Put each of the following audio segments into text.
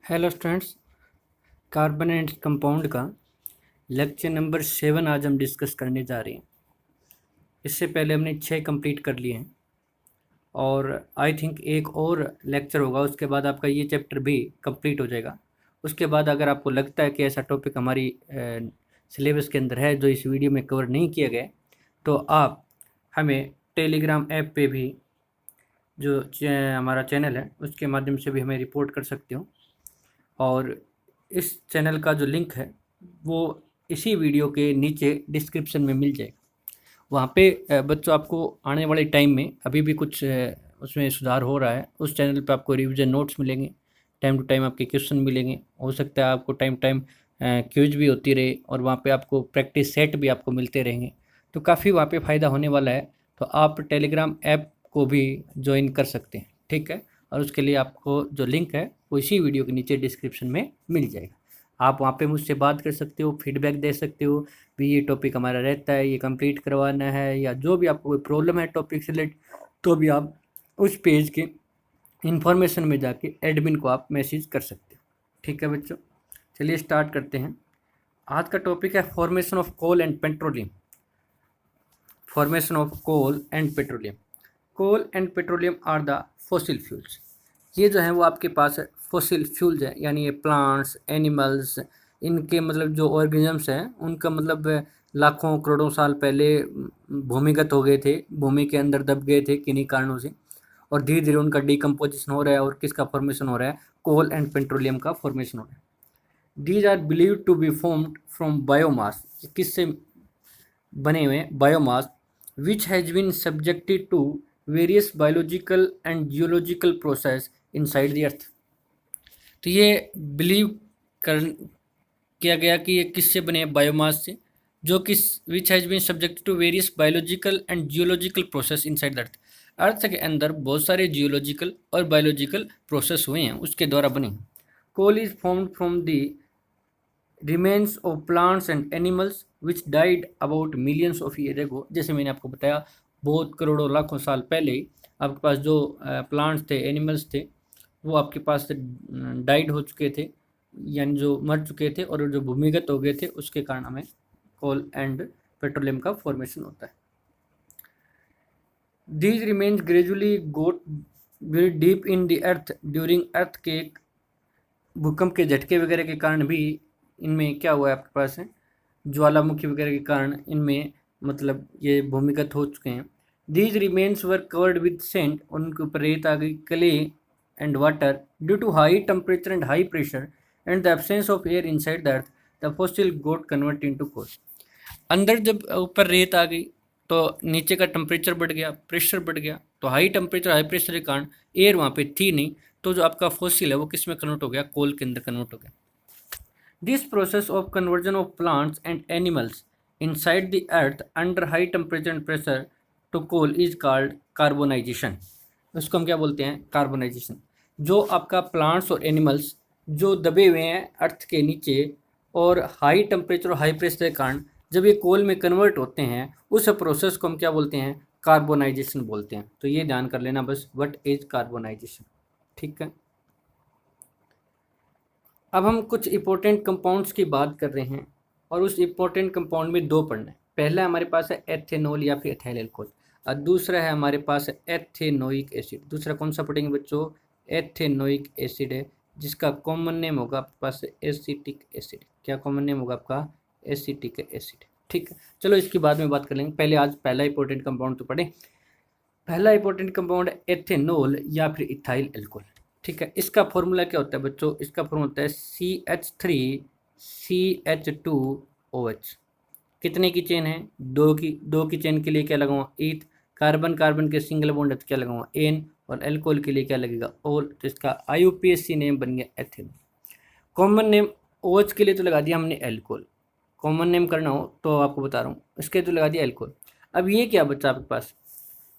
Hello students, carbon and compound का lecture number 7 आज हम डिस्कस करने जा रहे हैं। इससे पहले हमने 6 कंप्लीट कर लिए हैं और आई थिंक एक और लेक्चर होगा, उसके बाद आपका ये चैप्टर भी कंप्लीट हो जाएगा। उसके बाद अगर आपको लगता है कि ऐसा टॉपिक हमारी सिलेबस के अंदर है जो इस वीडियो में कवर नहीं किया गया, तो आप हमें टेलीग्राम ऐप पे भी जो हमारा चैनल है उसके माध्यम से भी हमें रिपोर्ट कर सकते हो। और इस चैनल का जो लिंक है वो इसी वीडियो के नीचे डिस्क्रिप्शन में मिल जाएगा। वहाँ पे बच्चों आपको आने वाले टाइम में अभी भी कुछ उसमें सुधार हो रहा है। उस चैनल पे आपको रिवीजन नोट्स मिलेंगे, टाइम टू टाइम आपके क्वेश्चन मिलेंगे। हो सकता है आपको टाइम टाइम क्विज भी होती रहे और वहाँ पे आपको प्रैक्टिस सेट भी आपको मिलते रहेंगे, तो काफ़ी वहाँ पे फ़ायदा होने वाला है। तो आप टेलीग्राम ऐप को भी ज्वाइन कर सकते हैं, ठीक है। और उसके लिए आपको जो लिंक है वो इसी वीडियो के नीचे डिस्क्रिप्शन में मिल जाएगा। आप वहाँ पे मुझसे बात कर सकते हो, फीडबैक दे सकते हो भी ये टॉपिक हमारा रहता है, ये कंप्लीट करवाना है, या जो भी आपको कोई प्रॉब्लम है टॉपिक से रिलेटेड, तो भी आप उस पेज के इंफॉर्मेशन में जाके एडमिन को आप मैसेज कर सकते हो, ठीक है बच्चों। चलिए स्टार्ट करते हैं। आज का टॉपिक है formation of coal and petroleum. Formation of coal and petroleum. Coal and petroleum are the fossil fuels. ये जो है वो आपके पास फॉसिल फ्यूल्स है, यानी ये प्लांट्स, एनिमल्स, इनके मतलब जो ऑर्गेनिजम्स हैं उनका मतलब लाखों करोड़ों साल पहले भूमिगत हो गए थे, भूमि के अंदर दब गए थे किन्हीं कारणों से, और धीरे धीरे उनका डिकम्पोजिशन हो रहा है। और किसका फॉर्मेशन हो रहा है? कोल एंड पेट्रोलियम का फॉर्मेशन हो रहा है। These are believed to be formed from biomass. किससे बने हुए? Biomass which has been subjected to various biological and geological process inside the earth. तो ये बिलीव कर किया गया कि ये किससे बने हैं? बायोमास से, जो कि which has been subject to various biological and geological process inside the earth. Earth के अंदर बहुत सारे जियोलॉजिकल और बायोलॉजिकल प्रोसेस हुए हैं, उसके द्वारा बने हैं। Coal is formed from the remains of plants and animals which died about millions of year ago. जैसे मैंने आपको बताया, बहुत करोड़ों लाखों साल पहले ही आपके पास जो प्लांट्स थे, एनिमल्स थे, वो आपके पास डाइड हो चुके थे, यानी जो मर चुके थे और जो भूमिगत हो गए थे, उसके कारण हमें कोल एंड पेट्रोलियम का फॉर्मेशन होता है। These remains gradually got very deep in the earth during earth के भूकंप के झटके वगैरह के कारण भी इनमें क्या हुआ है, आपके पास है ज्वालामुखी वगैरह के कारण इनमें मतलब ये भूमिगत हो चुके हैं। These remains were covered with sand, उनके ऊपर रेत आ गई, clay and water due to high temperature and high pressure and the absence of air inside the earth the fossil got convert into coal. अंदर जब ऊपर रेत आ गई तो नीचे का टेम्परेचर बढ़ गया, प्रेशर बढ़ गया, तो हाई टेम्परेचर हाई प्रेशर के कारण एयर वहाँ पे थी नहीं, तो जो आपका फॉसिल है वो किस में कन्वर्ट हो गया? कोल के अंदर कन्वर्ट हो गया। This process of conversion of plants and animals inside the earth under high temperature and pressure to coal is called carbonization. उसको हम क्या बोलते हैं? कार्बोनाइजेशन। जो आपका प्लांट्स और एनिमल्स जो दबे हुए हैं अर्थ के नीचे और हाई टेम्परेचर और हाई प्रेशर के कारण जब ये कोल में कन्वर्ट होते हैं, उस प्रोसेस को हम क्या बोलते हैं? कार्बोनाइजेशन बोलते हैं। तो ये ध्यान कर लेना बस, व्हाट इज कार्बोनाइजेशन, ठीक है। अब हम कुछ इंपॉर्टेंट कंपाउंड्स की बात कर रहे हैं और उस इंपॉर्टेंट कंपाउंड में दो पढ़ना है। पहला हमारे पास है एथेनॉल या फिर एथाइल अल्कोहल, और दूसरा है हमारे पास एथेनोइक एसिड। दूसरा कौन सा पढ़ेंगे बच्चों? एथेनोइक एसिड है, जिसका कॉमन नेम होगा आपके पास एसिटिक एसिड। क्या कॉमन नेम होगा आपका? एसिटिक एसिड, ठीक है। चलो इसकी बाद में बात कर लेंगे, पहले आज पहला इंपॉर्टेंट कंपाउंड तो पढ़े। पहला इंपॉर्टेंट कंपाउंड है एथेनॉल या फिर इथाइल अल्कोहल, ठीक है। इसका फॉर्मूला क्या होता है बच्चों? इसका फॉर्मूला होता है CH3CH2OH। कितने की चेन है? दो की चेन के लिए क्या लगाऊंगा? ईथ। कार्बन कार्बन के सिंगल बॉन्ड है तो क्या लगाऊंगा? एन। और अल्कोहल के लिए क्या लगेगा? ओल। तो इसका IUPAC नेम बन गया एथेनॉल। कॉमन नेम OH के लिए तो लगा दिया हमने अल्कोहल। कॉमन नेम करना हो तो आपको बता रहा हूँ, इसके तो लगा दिया अल्कोहल। अब ये क्या बच्चा आपके पास?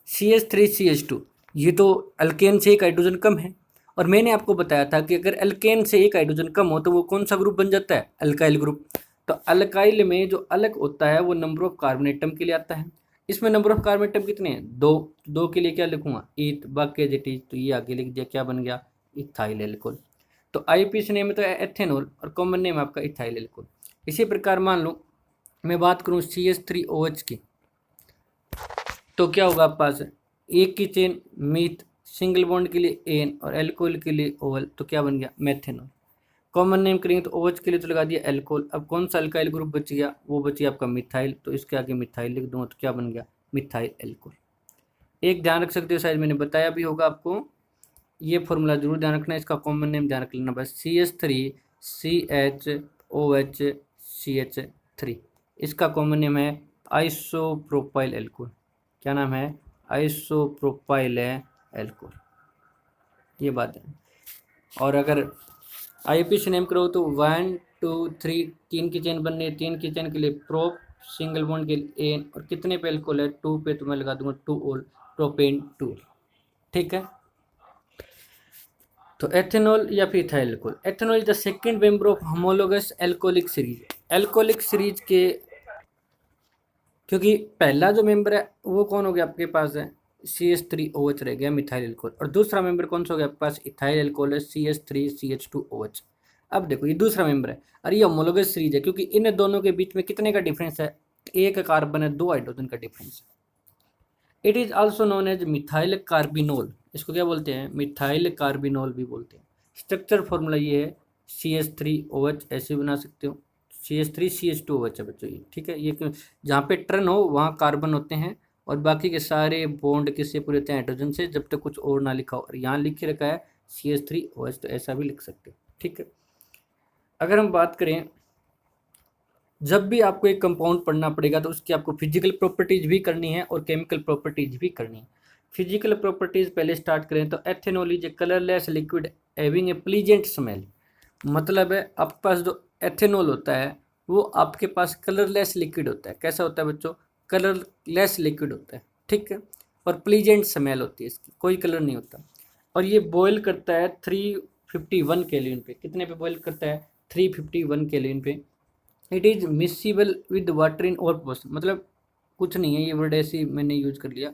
CH3CH2, ये तो अल्केन से एक हाइड्रोजन कम है, और मैंने आपको बताया था कि अगर अल्केन से एक हाइड्रोजन कम हो तो वो कौन सा ग्रुप बन जाता है? Alkyl group. तो अल्काइल में जो अलग होता है वो नंबर ऑफ कार्बन एटम के लिए आता है। इसमें नंबर ऑफ कार्बन एटम कितने हैं? दो। दो के लिए क्या लिखूंगा? ईथ। बाकी एज इट इज, तो ये आगे लिख दिया, क्या बन गया? Ethyl alcohol. तो आईयूपीएसी नेम में तो एथेनॉल और कॉमन नेम आपका इथाइल एल्कोहल। इसी प्रकार मान लो मैं बात करूँ CH3OH की, तो क्या होगा आप पास एक की चेन मीथ, सिंगल बॉन्ड के लिए एन और एल्कोहल के लिए ओवल, तो क्या बन गया मेथेनॉल। कॉमन नेम करेंगे तो OH के लिए तो लगा दिया एल्कोहल। अब कौन सा अल्काइल ग्रुप बच गया, वो बच गया आपका मिथाइल, तो इसके आगे मिथाइल लिख दूंगा तो क्या बन गया मिथाइल एल्कोहल। एक ध्यान रख सकते हो, शायद मैंने बताया भी होगा आपको, ये फॉर्मूला जरूर ध्यान रखना, इसका कॉमन नेम ध्यान रख लेना बस, CH3CHOHCH3, इसका कॉमन नेम है आइसोप्रोपाइल एल्कोहल। क्या नाम है, आइसोप्रोपाइल एल्कोहल, ये बात है। और अगर आईयूपीएसी नेम करो तो 1 2 3 तीन की चेन बननी है, तीन की चेन के लिए प्रोप, सिंगल बॉन्ड के लिए एन, और कितने पे एल्कोहल है 2 पे, तो मैं लगा दूंगा 2 ओल, प्रोपेन 2। ठीक है, तो एथेनॉल या फिर ethyl alcohol. Ethanol is the second member of homologous alcoholic series. Alcoholic series के, क्योंकि पहला जो मेंबर है वो कौन हो गया आपके पास है CH3OH रह गया मिथाइल एल्कोहल, और दूसरा मेंबर कौन सा हो गया आपके पास इथाइल एल्कोहल है CH3CH2OH। अब देखो ये दूसरा मेंबर है और ये होमोलोगस सीरीज है, क्योंकि इन दोनों के बीच में कितने का डिफरेंस है, एक कार्बन है, 2 हाइड्रोजन का डिफरेंस है। It is also known as methyl carbinol, इसको क्या बोलते हैं मिथाइल कार्बिनोल भी बोलते हैं। स्ट्रक्चर फॉर्मूला ये है CH3OH, ऐसे बना सकते हो, CH3CH2OH है बच्चों ये। ठीक है, ये जहाँ पे टर्न हो वहाँ कार्बन होते हैं और बाकी के सारे बॉन्ड किससे पूरे होते हैं हाइड्रोजन से, जब तक कुछ और ना लिखा हो। और यहाँ लिख के रखा है CH3OH, तो ऐसा भी लिख सकते हो। ठीक है, अगर हम बात करें, जब भी आपको एक कंपाउंड पढ़ना पड़ेगा तो उसकी आपको फिजिकल प्रॉपर्टीज भी करनी है और केमिकल प्रॉपर्टीज भी करनी है। फिजिकल प्रॉपर्टीज पहले स्टार्ट करें तो ethanol is a colourless liquid having a pleasant smell. मतलब है आपके पास जो एथेनॉल होता है वो आपके पास कलरलेस लिक्विड होता है। कैसा होता है बच्चों, कलरलेस लिक्विड होता है। ठीक है, और प्लीजेंट स्मेल होती है इसकी, कोई कलर नहीं होता। और ये बॉयल करता है 351 केल्विन पे। कितने पे बॉयल करता है, 351 केल्विन पे। It is miscible with water in all proportion, मतलब कुछ नहीं है, ये वर्ड ऐसे मैंने यूज कर लिया,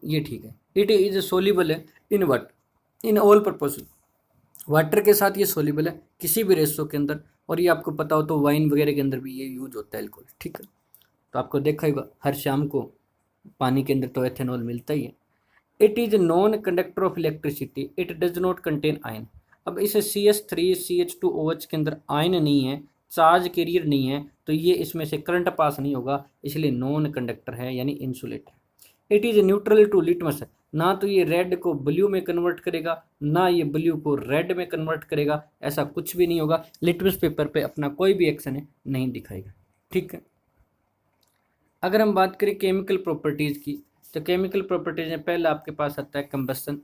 ये ठीक है। इट इज सोल्यूबल है in water in all proportion, water के साथ ये सोल्यूबल है किसी भी रेशो के अंदर। और ये आपको पता हो तो वाइन वगैरह के अंदर भी ये यूज होता है एल्कोहल। ठीक है, तो आपको देखा होगा हर शाम को पानी के अंदर तो एथेनॉल मिलता ही है। It is non conductor of electricity, it does not contain ion. अब इसे CH3CH2OH के अंदर आयन नहीं है, चार्ज कैरियर नहीं है, तो ये इसमें से करंट पास नहीं होगा, इसलिए नॉन कंडक्टर है यानी insulator. It is neutral to litmus, ना तो ये रेड को ब्लू में कन्वर्ट करेगा, ना ये ब्लू को रेड में कन्वर्ट करेगा, ऐसा कुछ भी नहीं होगा। लिटमस पेपर पे अपना कोई भी एक्शन है नहीं दिखाएगा। ठीक है, अगर हम बात करें केमिकल प्रॉपर्टीज़ की, तो केमिकल प्रॉपर्टीज में पहला आपके पास आता है combustion.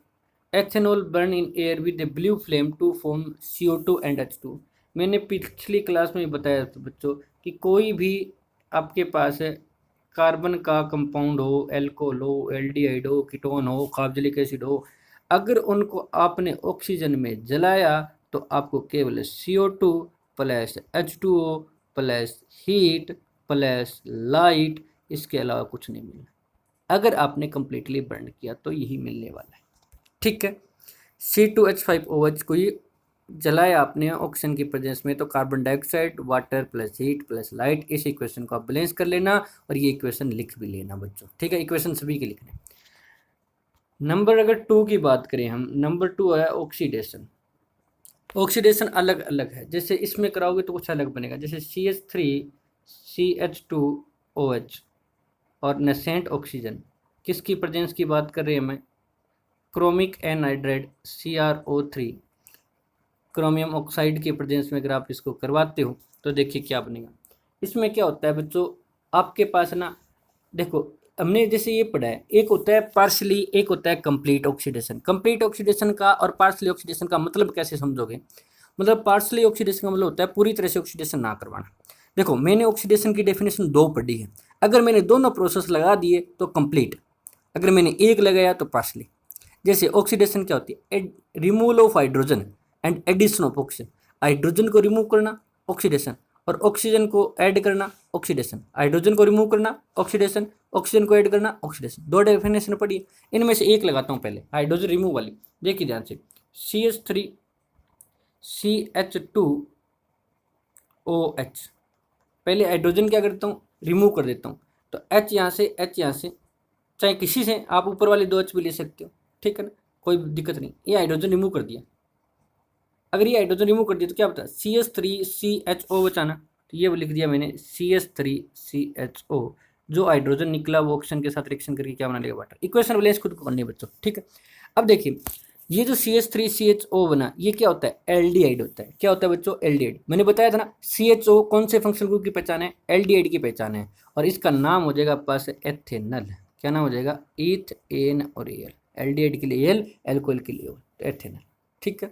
Ethanol burn in air with a blue flame to form CO2 and H2। मैंने पिछली क्लास में बताया था बच्चों कि कोई भी आपके पास है कार्बन का कंपाउंड हो, एल्कोहल हो, एल्डिहाइड हो, कीटोन हो, कार्बोक्सिलिक एसिड हो, अगर उनको आपने ऑक्सीजन में जलाया तो आपको केवल CO2 plus H2O plus heat plus light, इसके अलावा कुछ नहीं मिलना। अगर आपने कंप्लीटली बर्न किया तो यही मिलने वाला है। ठीक है, C2H5OH को ही जलाया आपने ऑक्सीजन की प्रेजेंस में, तो carbon dioxide, water plus heat plus light, इस इक्वेशन को आप बैलेंस कर लेना और ये इक्वेशन लिख भी लेना बच्चों। ठीक है, इक्वेशन सभी के लिखने। नंबर अगर 2 की बात करें हम, नंबर 2 है ऑक्सीडेशन। ऑक्सीडेशन अलग अलग है, जैसे इसमें कराओगे तो कुछ अलग बनेगा, जैसे CH3CH2OH और नेसेंट ऑक्सीजन, किसकी प्रेजेंस की बात कर रहे हैं मैं, chromic anhydride CrO3, chromium oxide की प्रेजेंस में अगर आप इसको करवाते हो तो देखिए क्या बनेगा। इसमें क्या होता है बच्चों, आपके पास ना, देखो हमने जैसे ये पढ़ा है, एक होता है पार्शली, एक होता है कंप्लीट ऑक्सीडेशन। कंप्लीट ऑक्सीडेशन का और पार्शली ऑक्सीडेशन का मतलब कैसे समझोगे, मतलब पार्शली ऑक्सीडेशन का मतलब होता है पूरी तरह से ऑक्सीडेशन ना करवाना। देखो मैंने ऑक्सीडेशन की डेफिनेशन 2 पढ़ी है, अगर मैंने दोनों प्रोसेस लगा दिए तो कंप्लीट, अगर मैंने एक लगाया तो पार्शली। जैसे ऑक्सीडेशन क्या होती है, removal of hydrogen and addition of oxygen, hydrogen को रिमूव करना ऑक्सीडेशन, और ऑक्सीजन को ऐड करना ऑक्सीडेशन, हाइड्रोजन को रिमूव करना ऑक्सीडेशन, ऑक्सीजन को ऐड करना ऑक्सीडेशन। 2 डेफिनेशन पढ़ी, इनमें से एक लगाता हूँ पहले, हाइड्रोजन रिमूव वाली। देखिए ध्यान से, CH2OH। पहले हाइड्रोजन क्या करता हूँ, रिमूव कर देता हूँ, तो H यहाँ से, H यहाँ से, चाहे किसी से आप ऊपर वाले 2 H भी ले सकते हो, ठीक है ना, कोई दिक्कत नहीं। ये हाइड्रोजन रिमूव कर दिया। अगर ये हाइड्रोजन रिमूव कर दिया तो क्या बता, CH3CHO बचाना, तो ये लिख दिया मैंने CH3CHO। जो हाइड्रोजन निकला वो ऑक्सीजन के साथ रिएक्शन करके क्या बना लेगा, वाटर। इक्वेशन बैलेंस खुद को करनी है बच्चों, ठीक है। अब देखिए ये जो CH3CHO बना, ये क्या होता है, एल्डिहाइड होता है। क्या होता है बच्चों, एल्डिहाइड। मैंने बताया था ना, CHO कौन से फंक्शनल ग्रुप की पहचान है, एल्डिहाइड की पहचान है। और इसका नाम हो जाएगा पास एथेनल। क्या नाम हो जाएगा, ईथेन और एल। एल्डिहाइड के लिए एल, एल्कोहल के लिए ओ, तो एथेनल, ठीक है।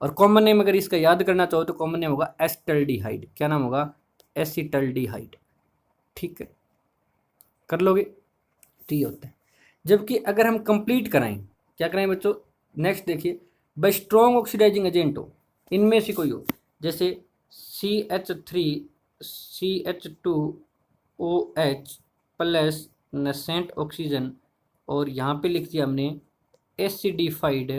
और कॉमन नेम अगर इसका याद करना चाहो तो कॉमन नेम होगा एसिटल्डिहाइड। क्या नाम होगा, एसिटल्डिहाइड, ठीक है, कर लोगे, तो ये होता है। जबकि अगर हम कंप्लीट कराएं, क्या कराएं बच्चों, नेक्स्ट देखिए, बाय स्ट्रॉन्ग ऑक्सीडाइजिंग एजेंट हो, इनमें से कोई हो, जैसे CH3CH2OH प्लस नसेंट ऑक्सीजन, और यहाँ पे लिख दिया हमने एसिडिफाइड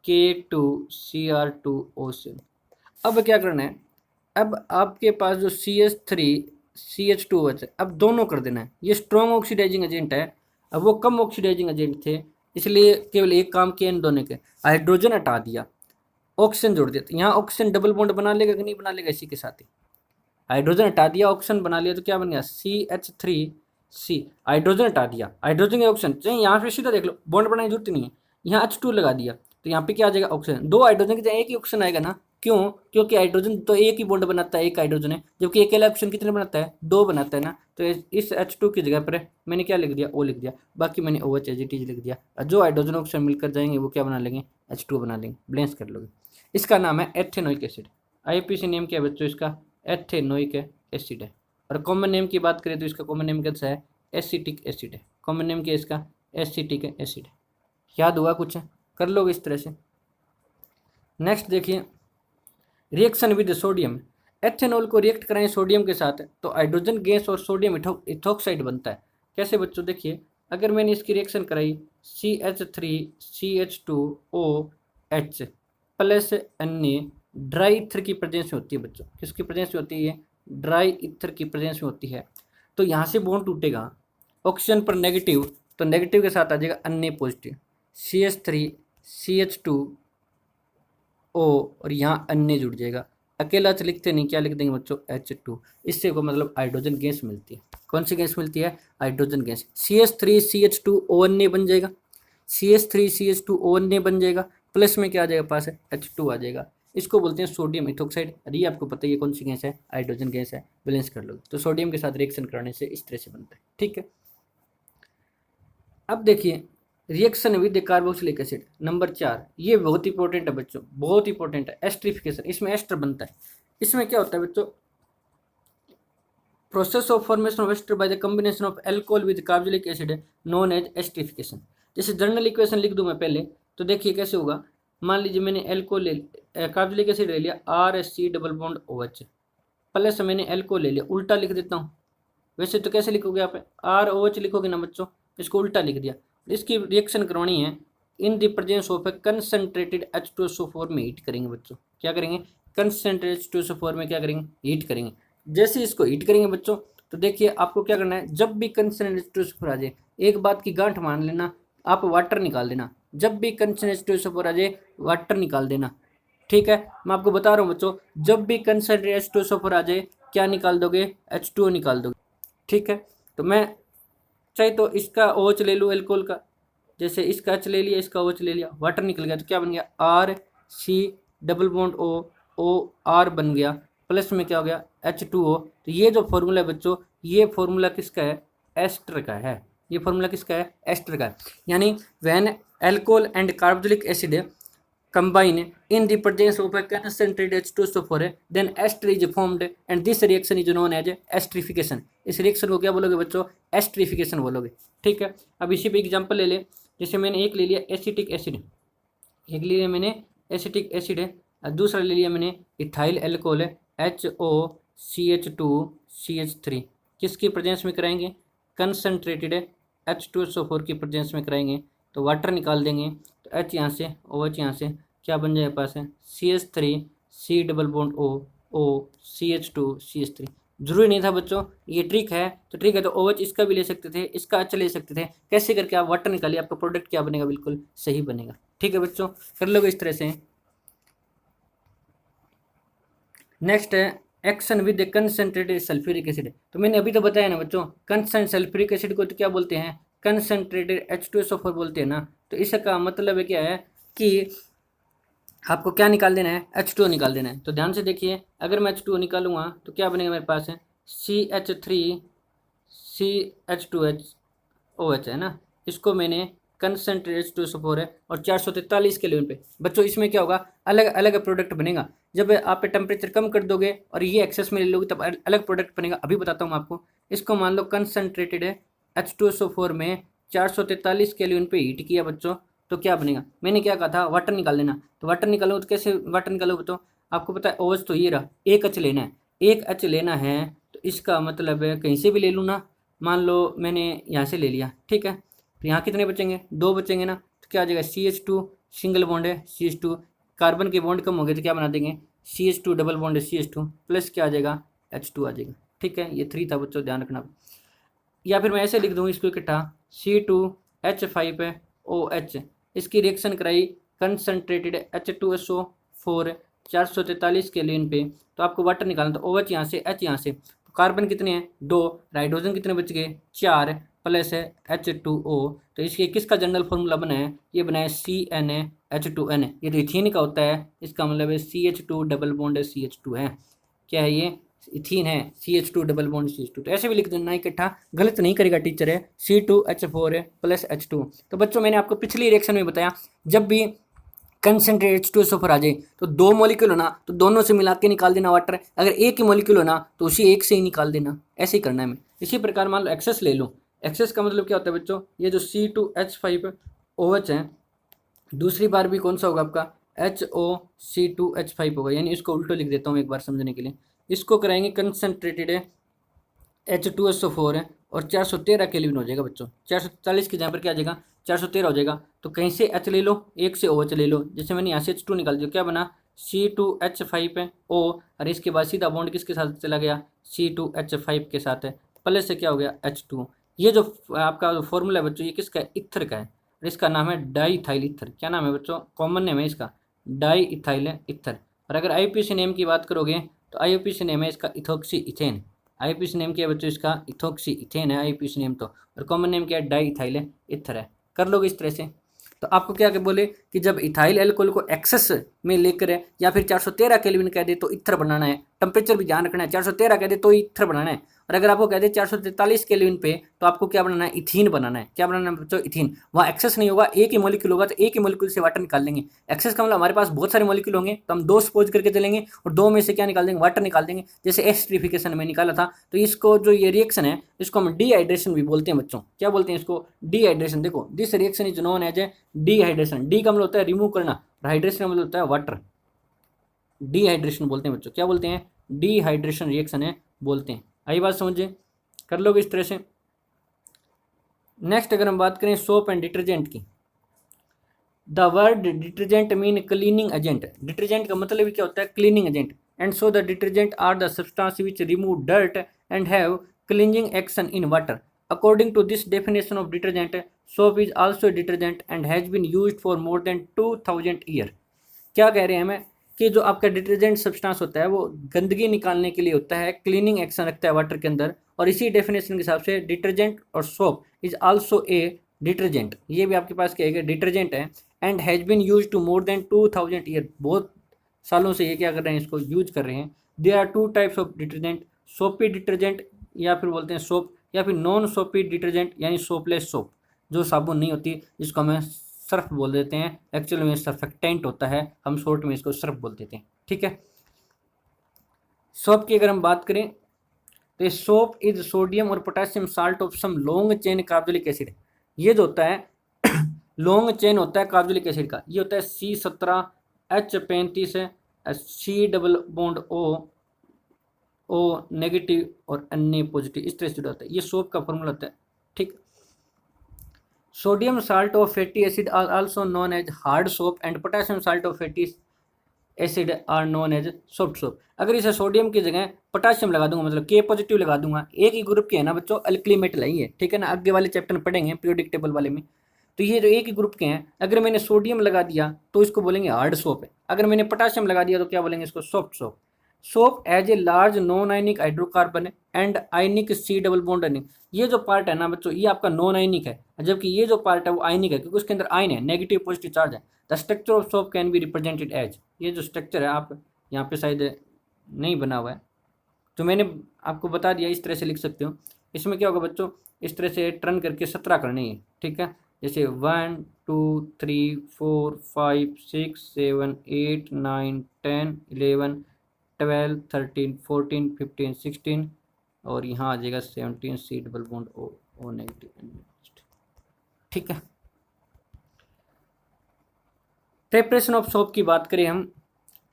K2Cr2O7। अब क्या करना है, अब आपके पास जो CH3CH2OH है, अब दोनों कर देना है। ये स्ट्रॉन्ग ऑक्सीडाइजिंग एजेंट है, अब वो कम ऑक्सीडाइजिंग एजेंट थे, इसलिए केवल एक काम किया इन दोनों के, हाइड्रोजन हटा दिया, ऑक्सीजन जोड़ दिया। तो यहाँ ऑक्सीजन डबल बॉन्ड बना लेगा कि नहीं बना लेगा, इसी के साथ ही हाइड्रोजन हटा दिया, ऑक्सीजन बना लिया, तो क्या बन गया CH3C। हाइड्रोजन हटा दिया, हाइड्रोजन का ऑक्सीजन, चाहे यहाँ पे सीधा देख लो, बॉन्ड बनाने की जरूरत नहीं है, यहाँ H2 लगा दिया, तो यहाँ पे क्या आ जाएगा, ऑक्सीजन। दो हाइड्रोजन की जगह एक ही ऑक्सीजन आएगा ना, क्यों, क्योंकि हाइड्रोजन तो एक ही बॉन्ड बनाता है, एक हाइड्रोजन है, जबकि अकेला ऑक्सीजन कितने बनाता है, 2 बनाता है ना। तो इस H2 की जगह पर मैंने क्या लिख दिया, O लिख दिया, बाकी मैंने OH एज इट इज लिख दिया। जो हाइड्रोजन ऑक्सीजन मिलकर जाएंगे वो क्या बना लेंगे, H2 बना लेंगे, बैलेंस कर लोगे। इसका नाम है एथेनोइक एसिड। IUPAC नेम क्या है बच्चों इसका, एथेनोइक एसिड है। और कॉमन नेम की बात करें तो इसका कॉमन नेम कैसा है, एसिटिक एसिड है। कॉमन नेम क्या है इसका, एसिटिक एसिड। याद हुआ कुछ, कर लोगे इस तरह से। नेक्स्ट देखिए, रिएक्शन विद सोडियम। एथेनॉल को रिएक्ट कराएं सोडियम के साथ तो हाइड्रोजन गैस और सोडियम इथोक्साइड बनता है। कैसे बच्चों, देखिए अगर मैंने इसकी रिएक्शन कराई CH3CH2OH plus Na, dry ether की प्रेजेंस में होती है बच्चों, किसकी प्रेजेंस में होती है, ड्राई ईथर की प्रेजेंस में होती है। तो यहाँ से बॉन्ड टूटेगा, ऑक्सीजन पर नेगेटिव, तो नेगेटिव के साथ आ जाएगा Na पॉजिटिव, CH3CH2O, और यहाँ अन्य जुड़ जाएगा। अकेला तो लिखते नहीं, क्या लिख देंगे बच्चों, H2। इससे को मतलब हाइड्रोजन गैस मिलती है। कौन सी गैस मिलती है, हाइड्रोजन गैस। CH3CH2O अन्य बन जाएगा, CH3CH2O अन्य बन जाएगा, प्लस में क्या आ जाएगा पास है, H2 आ जाएगा। इसको बोलते हैं सोडियम इथोक्साइड। अरे आपको पता है ये कौन सी गैस है, हाइड्रोजन गैस है, बैलेंस कर लो। तो सोडियम के साथ रिएक्शन कराने से इस तरह से बनता है, ठीक है। अब देखिए reaction with carboxylic acid number 4, ये बहुत इंपॉर्टेंट है बच्चों, बहुत इंपॉर्टेंट है। एस्ट्रिफिकेशन, इसमें एस्टर बनता है। इसमें क्या होता है बच्चों, process of formation of ester by the combination of alcohol with carboxylic acid known as esterification. जैसे जनरल इक्वेशन लिख दूं मैं पहले, तो देखिए कैसे होगा। मान लीजिए मैंने अल्कोहल कार्बोक्सिलिक एसिड ले लिया, RC double bond OH, plus मैंने अल्कोहल ले लिया, उल्टा लिख देता हूँ। वैसे तो कैसे लिखोगे आप, ROH लिखोगे ना बच्चों, इसको उल्टा लिख दिया। इसकी रिएक्शन करवानी है in the presence of A concentrated H2SO4 में हीट करेंगे बच्चों। क्या करेंगे, कंसंट्रेटेड H2SO4 में क्या करेंगे, हीट करेंगे। जैसे इसको हीट करेंगे बच्चों, तो देखिए आपको क्या करना है, जब भी कंसंट्रेटेड H2SO4 आ जाए, एक बात की गांठ मान लेना, आप वाटर निकाल देना। जब भी कंसंट्रेटेड H2SO4 आ जाए, वाटर निकाल देना, ठीक है। मैं आपको बता रहा हूँ बच्चों, जब भी कंसंट्रेटेड H2SO4 आ जाए, क्या निकाल दोगे, H2O निकाल दोगे, ठीक है। तो मैं चाहे तो इसका OH ले लूँ अल्कोहल का, जैसे इसका H ले लिया, इसका OH ले लिया, वाटर निकल गया, तो क्या बन गया, RC डबल बॉन्ड OR बन गया, प्लस में क्या हो गया, H2O। तो ये जो फॉर्मूला है बच्चों, ये फॉर्मूला किसका है, एस्टर का है। ये फॉर्मूला किसका है, एस्टर का है। यानी when alcohol and carboxylic acid combine in the presence of a concentrated H2SO4, then ester is formed and this reaction is known as esterification। इस रिएक्शन को क्या बोलोगे बच्चों, एस्टरिफिकेशन बोलोगे, ठीक है। अब इसी पे एग्जांपल ले ले, जैसे मैंने एक ले लिया एसिटिक एसिड, एक ले लिया मैंने एसिटिक एसिड है, और दूसरा ले लिया मैंने इथाइल अल्कोहल है, HOCH2CH3। किसकी प्रेजेंस में कराएंगे, कंसनट्रेटेड H2SO4 की प्रेजेंस में कराएंगे, तो वाटर निकाल देंगे, तो H यहाँ से OH यहाँ से, क्या बन जाएगा पास है CH3 C double bond O CH2 CH3। जरूरी नहीं था बच्चों, ये ट्रिक है तो ट्रिक है, तो OH इसका भी ले सकते थे, इसका H ले सकते थे, कैसे करके आप वाटर निकालिए, आपका प्रोडक्ट क्या बनेगा, बिल्कुल सही बनेगा। ठीक है बच्चों, कर लोगे इस तरह से। नेक्स्ट है action with concentrated sulphuric acid. तो मैंने अभी तो बताया ना बच्चों, कंसनट्रेटेड सल्फ्यूरिक एसिड को तो क्या बोलते हैं, कंसनट्रेटेड H2SO4 बोलते हैं ना। तो इसका मतलब है क्या है कि आपको क्या निकाल देना है, H2O निकाल देना है। तो ध्यान से देखिए, अगर मैं H2O निकालूंगा तो क्या बनेगा मेरे पास है CH3 CH2OH है ना। इसको मैंने कंसनट्रेट H2SO4 है और 443 के लेवल पे। बच्चों इसमें क्या होगा, अलग अलग प्रोडक्ट बनेगा। जब आप टेम्परेचर कम कर दोगे और ये एक्सेस में ले लोगे तब अलग प्रोडक्ट बनेगा। अभी बताता हूँ आपको। इसको मान लो कंसनट्रेटेड है H2SO4 में 443 के लेवल पे हीट किया बच्चों, तो क्या बनेगा, मैंने क्या कहा था वाटर निकाल लेना। तो वाटर निकालो तो कैसे वाटर निकालो बच्चों, आपको पता है OH तो ये रहा, एक H लेना है, एक H लेना है। तो इसका मतलब है कहीं से भी ले लूँ ना, मान लो मैंने यहाँ से ले लिया, ठीक है। तो यहाँ कितने बचेंगे, 2 बचेंगे ना। तो क्या आ जाएगा CH2 सिंगल बॉन्ड है CH2, कार्बन के बॉन्ड कम हो गए तो क्या बना देंगे CH2 डबल बॉन्ड है CH2 प्लस क्या आ जाएगा H2 आ जाएगा। ठीक है, ये 3 था बच्चों, ध्यान रखना। या फिर मैं ऐसे लिख दूँ इसको इकट्ठा, C2H5 है OH, इसकी रिएक्शन कराई कंसनट्रेटेड H2SO4 443 के लेन पे, तो आपको वाटर निकालना। तो OH यहाँ से, H यहाँ से, तो कार्बन कितने हैं 2, हाइड्रोजन कितने बच गए 4 प्लस है H2O। तो इसके किसका जनरल फॉर्मूला बना है, ये बना है CnH2n। ये तो इथीन का होता है, इसका मतलब है CH2 डबल बॉन्ड CH2 है। क्या है ये, इथीन है CH2 डबल बॉन्ड CH2। तो ऐसे भी लिख देना इकट्ठा, गलत नहीं करेगा टीचर है। C2H4 है प्लस H2। तो बच्चों मैंने आपको पिछली रिएक्शन में बताया, जब भी कंसनट्रेट H2SO4 आ जाए तो 2 मॉलिक्यूल होना तो दोनों से मिला के निकाल देना वाटर। अगर एक ही मॉलिक्यूल होना तो उसी एक से ही निकाल देना, ऐसे ही करना है। मैं इसी प्रकार मान लो एक्सेस ले लो। एक्सेस का मतलब क्या होता है बच्चों, ये जो C2H5OH है, दूसरी बार भी कौन सा होगा आपका HOC2H5 होगा। यानी इसको उल्टो लिख देता हूँ एक बार समझने के लिए। इसको कराएंगे कंसनट्रेटेड है H2SO4 है और 413 केल्विन हो जाएगा बच्चों। 440 के जहाँ पर क्या आ जाएगा 413 हो जाएगा। तो कहीं से H ले लो, एक से OH ले लो। जैसे मैंने यहाँ से H2 निकाल दिया, क्या बना C2H5 है O, और इसके बाद सीधा बॉन्ड किसके साथ चला गया C2H5 के साथ है, प्लस से क्या हो गया H2। ये जो आपका फॉर्मूला है बच्चों, ये किसका है, इथर का है, और इसका नाम है डाईइथाइल ईथर। क्या नाम है बच्चों, कॉमन नेम है इसका डाईइथाइल ईथर। और अगर IUPAC नेम की बात करोगे तो IUPAC नेम है इसका इथोक्सी इथेन। IUPAC नेम क्या है बच्चों, इसका इथोक्सी इथेन है IUPAC नेम तो, और कॉमन नेम क्या है डाईइथाइल ईथर है। कर लोगे इस तरह से। तो आपको क्या बोले कि जब इथाइल एल्कोहल को एक्सेस में लेकर है या फिर 413 केल्विन कह दे तो इथर बनाना है। टेम्परेचर भी ध्यान रखना है, 413 कह दे तो इथर बनाना है। और अगर आपको कह दे 443 केल्विन पे तो आपको क्या बनाना है, इथीन बनाना है। क्या बनाना है बच्चों, इथीन। वहाँ एक्सेस नहीं होगा, एक ही मॉलिक्यूल होगा, तो एक ही मॉलिक्यूल से वाटर निकाल लेंगे। एक्सेस का मतलब हमारे पास बहुत सारे मॉलिक्यूल होंगे तो हम 2 सपोज करके चलेंगे और 2 में से क्या निकाल देंगे, वाटर निकाल देंगे। जैसे एस्ट्रिफिकेशन में निकाला था। तो इसको जो ये रिएक्शन है इसको हम डिहाइड्रेशन भी बोलते हैं बच्चों। क्या बोलते हैं इसको, डिहाइड्रेशन। देखो this reaction is known as a dehydration. D का मतलब होता है रिमूव करना, हाइड्रेशन का मतलब होता है वाटर। डिहाइड्रेशन बोलते हैं बच्चों, क्या बोलते हैं, डिहाइड्रेशन रिएक्शन है बोलते हैं। आई बात समझे, कर लोगे इस तरह से। नेक्स्ट अगर हम बात करें सोप एंड डिटर्जेंट की, the word detergent mean cleaning agent. Detergent का मतलब क्या होता है, cleaning agent. And so the detergent are the substance which remove dirt and have cleansing action in water. According to this definition of detergent, soap is also detergent and has been used for more than 2000 year. क्या कह रहे हैं हमें कि जो आपका detergent substance होता है वो गंदगी निकालने के लिए होता है, क्लीनिंग एक्शन रखता है वाटर के अंदर। और इसी डेफिनेशन के हिसाब से डिटर्जेंट और soap is also a detergent. ये भी आपके पास क्या है, डिटर्जेंट है। And has been use to more than 2000 year. बहुत सालों से ये क्या कर रहे हैं, इसको यूज कर रहे हैं। There are 2 types of detergent, soapy detergent या फिर बोलते हैं सोप, या फिर नॉन सोपी डिटर्जेंट यानी सोपलेस सोप, जो साबुन नहीं होती, जिसको हमें सर्फ बोल देते हैं। एक्चुअली में सर्फेक्टेंट होता है, हम शॉर्ट में इसको सर्फ बोल देते हैं। ठीक है। सोप की अगर हम बात करें तो सोप इज सोडियम और potassium salt of some long chain carbolic acid. ये जो होता है लॉन्ग चेन होता है कार्बोलिक एसिड का, ये होता है C17H35 है, C double bond O negative और Na पॉजिटिव, इस तरह से जुड़ा होता है। ये सोप का फॉर्मूला होता है। ठीक। Sodium salt of fatty acid are also known as hard soap and potassium salt of fatty acid are known as soft soap. अगर इसे सोडियम की जगह पोटेशियम लगा दूंगा, मतलब के पॉजिटिव लगा दूंगा, एक ही ग्रुप के है ना बच्चों, अल्कली मेटल है ये, ठीक है ना, आगे वाले चैप्टर में पढ़ेंगे पीरियोडिक टेबल वाले में। तो ये जो एक ही ग्रुप के हैं, अगर मैंने सोडियम लगा दिया तो इसको बोलेंगे हार्ड सोप है, अगर मैंने पोटेशियम लगा दिया तो क्या बोलेंगे इसको, soft soap. Soap as a large non ionic hydrocarbon and ionic C double bond ionic. ये जो पार्ट है ना बच्चों, ये आपका नॉन आयनिक है, जबकि ये जो पार्ट है वो आयनिक है, क्योंकि उसके अंदर आयन है, नेगेटिव पॉजिटिव चार्ज है। The structure of soap can be represented as, ये जो स्ट्रक्चर है आप यहाँ पे शायद नहीं बना हुआ है, तो मैंने आपको बता दिया, इस तरह से लिख सकते हो। इसमें क्या होगा बच्चों, इस तरह से टर्न करके 17 करनी है, ठीक है, जैसे 1 2 3 4 5 6 7 8 9 10 11 12 13 14 15 16 और यहाँ आ जाएगा 17 C double bond O negative, ठीक है। प्रिपरेशन ऑफ सोप की बात करें हम,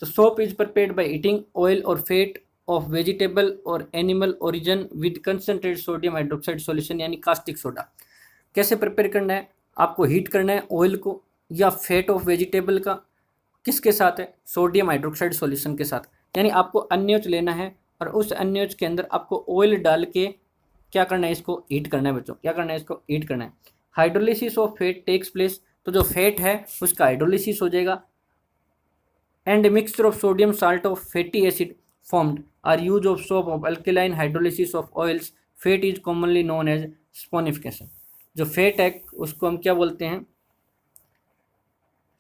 तो soap is prepared by heating oil और फैट ऑफ वेजिटेबल और animal origin with concentrated sodium hydroxide solution, यानी कास्टिक सोडा। कैसे प्रिपेयर करना है, आपको हीट करना है ऑयल को या फैट ऑफ वेजिटेबल का, किसके साथ है, सोडियम हाइड्रोक्साइड सॉल्यूशन के साथ। यानी आपको अन्योच लेना है और उस अन्योच के अंदर आपको ऑयल डाल के क्या करना है, इसको हीट करना है बच्चों, क्या करना है, इसको हीट करना है। Hydrolysis of fat takes place, तो जो फैट है उसका हाइड्रोलिसिस हो जाएगा। And mixture of sodium salt of fatty acid formed are use of soap of alkaline hydrolysis of oils. Fat is commonly known as sponification. जो fat है उसको हम क्या बोलते हैं,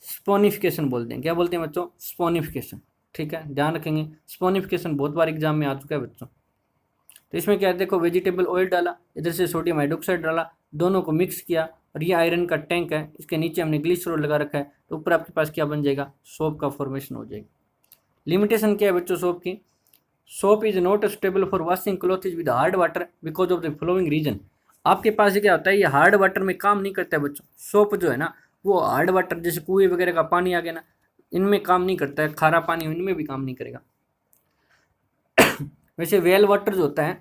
स्पोनिफिकेशन बोलते हैं। क्या बोलते हैं बच्चों, स्पोनिफिकेशन, ठीक है, ध्यान रखेंगे। स्पोनिफिकेशन बहुत बार एग्जाम में आ चुका है बच्चों। तो इसमें क्या है, देखो वेजिटेबल ऑयल डाला, इधर से सोडियम हाइड्रोक्साइड डाला, दोनों को मिक्स किया, और ये आयरन का टैंक है, इसके नीचे हमने ग्लिसरॉल लगा रखा है, तो ऊपर आपके पास क्या बन जाएगा, सोप का फॉर्मेशन हो जाएगा। लिमिटेशन क्या है बच्चों सोप की, soap is not stable for washing cloth with hard water because of the following reason. आपके पास क्या होता है, ये हार्ड वाटर में काम नहीं करता है बच्चों। सोप जो है ना वो हार्ड वाटर, जैसे कुएं वगैरह का पानी आ गया ना, इनमें काम नहीं करता है, खारा पानी इनमें भी काम नहीं करेगा। वैसे वेल वाटर जो होता है,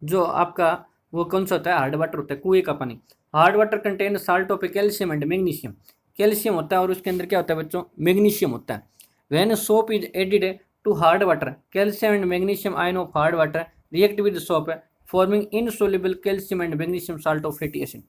जो आपका वो कौन सा होता है, हार्ड वाटर होता है, कुएं का पानी। Hard water contain salt of calcium and magnesium. Calcium होता है और उसके अंदर क्या होता है बच्चों, मैग्नीशियम होता है। When soap is added to hard water, calcium and magnesium ion of hard water react with soap forming insoluble calcium and magnesium salt of fatty acid।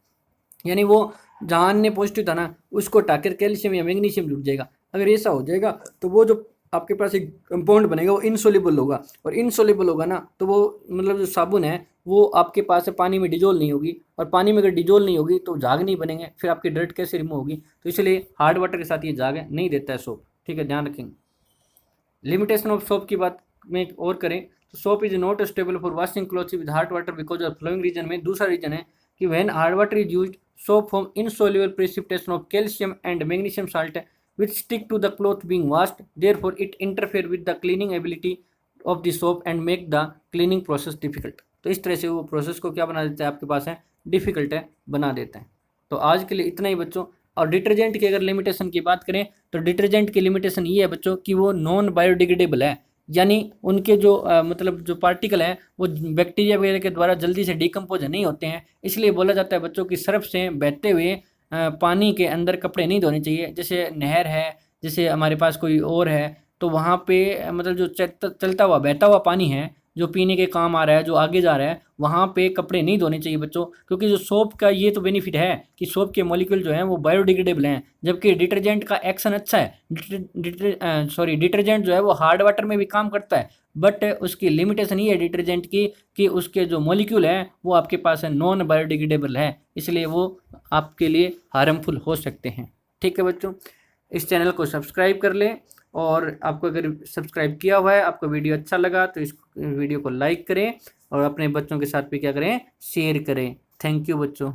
यानी वो जहाँ अन्य पॉजिटिव था ना उसको हटाकर कैल्शियम या मैग्नीशियम जुड़ जाएगा। अगर ऐसा हो जाएगा तो वो जो आपके पास एक कंपाउंड बनेगा वो इनसोल्यूबल होगा, और इनसोल्यूबल होगा ना तो वो मतलब जो साबुन है वो आपके पास पानी में डिजोल्व नहीं होगी, और पानी में अगर डिजोल्व नहीं होगी तो झाग नहीं बनेंगे, फिर आपकी डर्ट कैसे रिमूव होगी। तो इसलिए हार्ड वाटर के साथ ये झाग नहीं देता है सोप, ठीक है, ध्यान रखेंगे। लिमिटेशन ऑफ सोप की बात में और करें तो soap is not stable for washing clothes with hard water because of following reason में दूसरा रीजन है कि when hard water is used soap form insoluble precipitation of calcium and magnesium salt which stick to the cloth being washed, therefore it interfere with the cleaning ability of the soap and make the cleaning process difficult। तो इस तरह से वो process को क्या बना देता है, आपके पास है डिफिकल्ट है बना देता है। तो आज के लिए इतना ही बच्चों। और डिटर्जेंट की अगर लिमिटेशन की बात करें तो डिटर्जेंट की लिमिटेशन ये है बच्चों कि वो नॉन बायोडिग्रेडेबल है, यानी उनके जो मतलब जो पार्टिकल हैं वो बैक्टीरिया वगैरह के द्वारा जल्दी से डिकम्पोज नहीं होते हैं। इसलिए बोला जाता है बच्चों कि सर्फ से बहते हुए पानी के अंदर कपड़े नहीं धोने चाहिए। जैसे नहर है, जैसे हमारे पास कोई और है, तो वहाँ पे मतलब जो चलता हुआ बहता हुआ पानी है जो पीने के काम आ रहा है, जो आगे जा रहा है, वहाँ पे कपड़े नहीं धोने चाहिए बच्चों। क्योंकि जो सोप का ये तो बेनिफिट है कि सोप के मॉलिक्यूल जो हैं वो बायोडिग्रेडेबल हैं, जबकि डिटर्जेंट का एक्शन अच्छा है। डिटर्जेंट जो है वो हार्ड वाटर में भी काम करता है, बट उसकी लिमिटेशन ये है डिटर्जेंट की कि उसके जो मॉलिक्यूल हैं वो आपके पास है नॉन बायोडिग्रेडेबल है, इसलिए वो आपके लिए हार्मफुल हो सकते हैं। ठीक है बच्चों, इस चैनल को सब्सक्राइब कर लें, और आपको अगर सब्सक्राइब किया हुआ है, आपको वीडियो अच्छा लगा तो इस वीडियो को लाइक करें और अपने बच्चों के साथ भी क्या करें, शेयर करें। थैंक यू बच्चों।